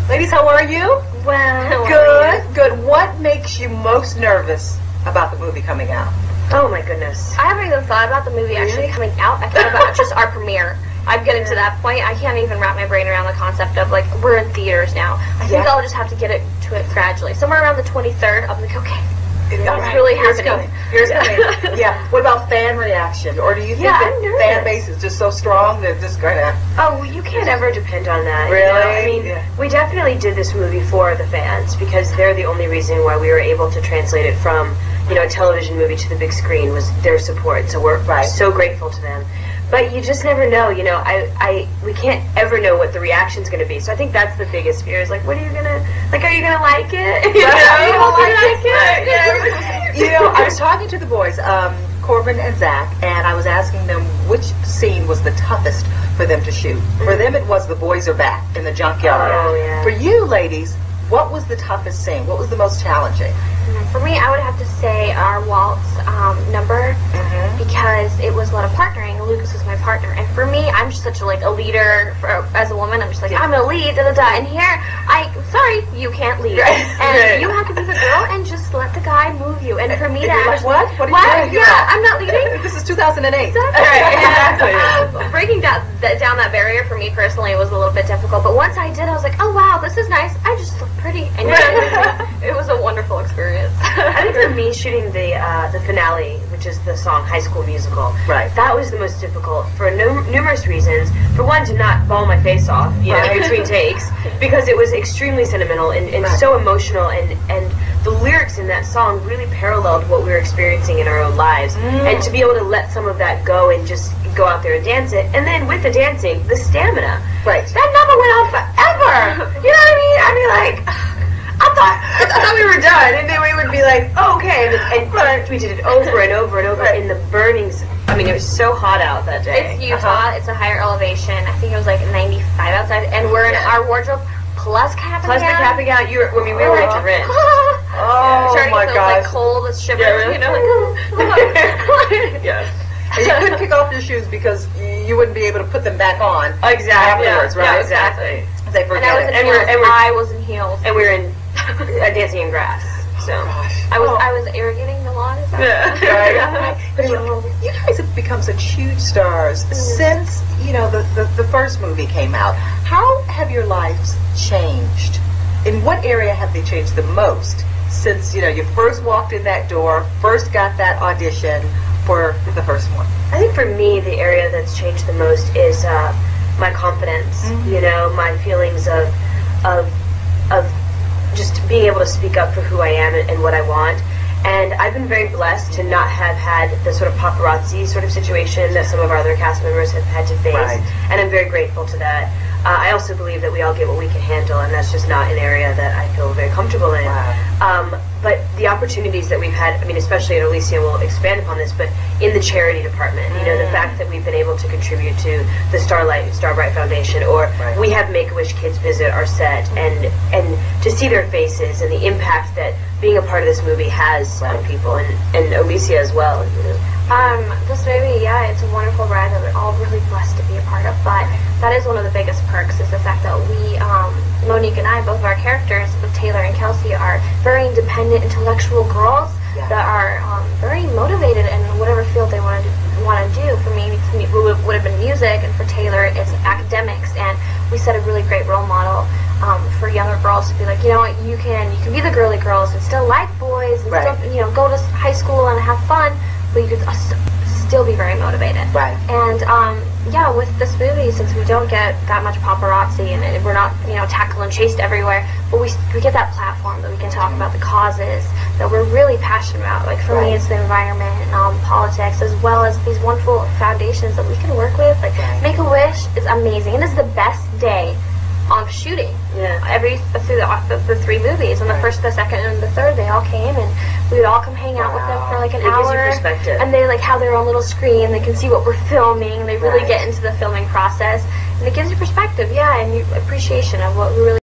Ladies, how are you? Well, Good, good. What makes you most nervous about the movie coming out? oh my goodness. I haven't even thought about the movie actually coming out. I thought about just our premiere. I'm getting to that point. I can't even wrap my brain around the concept of, like, we're in theaters now. I think I'll just have to get to it gradually. Somewhere around the 23rd, I'll be like, okay, it's really happening. Here's coming. Yeah. What about fan reaction? Or do you think I'm the fan base is just so strong they're just going to... Oh, you can't ever depend on that. Really? You know? I mean, we definitely did this movie for the fans because they're the only reason why we were able to translate it from, you know, a television movie to the big screen was their support. So we're so grateful to them. But you just never know, you know, we can't ever know what the reaction's going to be. So I think that's the biggest fear is, like, what are you going to, like, are you going to like it? You know, You know, I was talking to the boys, Corbin and Zach, and I was asking them which scene was the toughest for them to shoot. For them, it was the boys are back in the junkyard. Oh, yeah. For you ladies, what was the toughest scene? What was the most challenging? For me, I would have to say our waltz number because it was a lot of partnering. Lucas was my partner, and for me, I'm just such a leader. As a woman, I'm just like I'm gonna lead, And here, sorry, you can't lead, and you have to be the girl and just let the guy move you. And for me, And that you're like, what? What are you doing? Yeah, I'm not leading. This is 2008. Exactly. Breaking down that barrier for me personally was a little bit difficult, but once I did, I was like, oh wow, this is nice. I just look pretty, and it was a wonderful experience. I think for me, shooting the finale, which is the song High School Musical, that was the most difficult for numerous reasons. For one, to not bawl my face off, you know, between takes, because it was extremely sentimental and so emotional, and the lyrics in that song really paralleled what we were experiencing in our own lives. And to be able to let some of that go and just go out there and dance it, and then with the dancing, the stamina. That number went on forever. You know what I mean? I mean, like, I thought we were done, and then we would be like, oh, okay, and we did it over and over and over in the burnings. I mean, it was so hot out that day. It's Utah. It's a higher elevation. I think it was like 95 outside, and we're in our wardrobe plus cap and gown. Plus the cap and gown. We were like to rent. Oh my gosh. Like cold as shivers, you know. And you couldn't kick off your shoes because you wouldn't be able to put them back on afterwards, right? Yeah, exactly. I was in heels. And we were in dancing in grass. So I was irrigating the lawn. But you guys have become such huge stars since, you know, the first movie came out. How have your lives changed? In what area have they changed the most since, you know, you first walked in that door, first got that audition for the first one? I think for me, the area that's changed the most is my confidence. You know, my feelings of just being able to speak up for who I am and what I want. And I've been very blessed to not have had the sort of paparazzi sort of situation that some of our other cast members have had to face. And I'm very grateful to that. I also believe that we all get what we can handle, and that's just not an area that I feel very comfortable in. But the opportunities that we've had, I mean, especially at Olesya, we'll expand upon this, but in the charity department, you know, the fact that we've been able to contribute to the Starbright Foundation, or we have Make-A-Wish kids visit our set, and to see their faces and the impact that being a part of this movie has on people, and Olesya as well. You know. This movie, it's a wonderful ride that we're all really blessed to be a part of, but that is one of the biggest perks is the fact that we, Monique and I, both of our characters, with Taylor and Kelsey, are very independent, intellectual girls that are very motivated in whatever field they want to do. For me, it would have been music, and for Taylor, it's academics, and we set a really great role model for younger girls to be like, you know what, you can be the girly girls and still like boys and still, you know, go to high school and have fun, but you could still be very motivated. And with this movie, since we don't get that much paparazzi and we're not, you know, tackled and chased everywhere, but we get that platform that we can talk about the causes that we're really passionate about. Like for me, it's the environment, politics, as well as these wonderful foundations that we can work with. Like Make-A-Wish is amazing, and this is the best day of shooting. Through the three movies, and the first, the second, and the third, they all came, and we would all come hang out with them for like an hour. It gives you perspective. And they like have their own little screen. They can see what we're filming. They really get into the filming process, and it gives you perspective, and you appreciation of what we really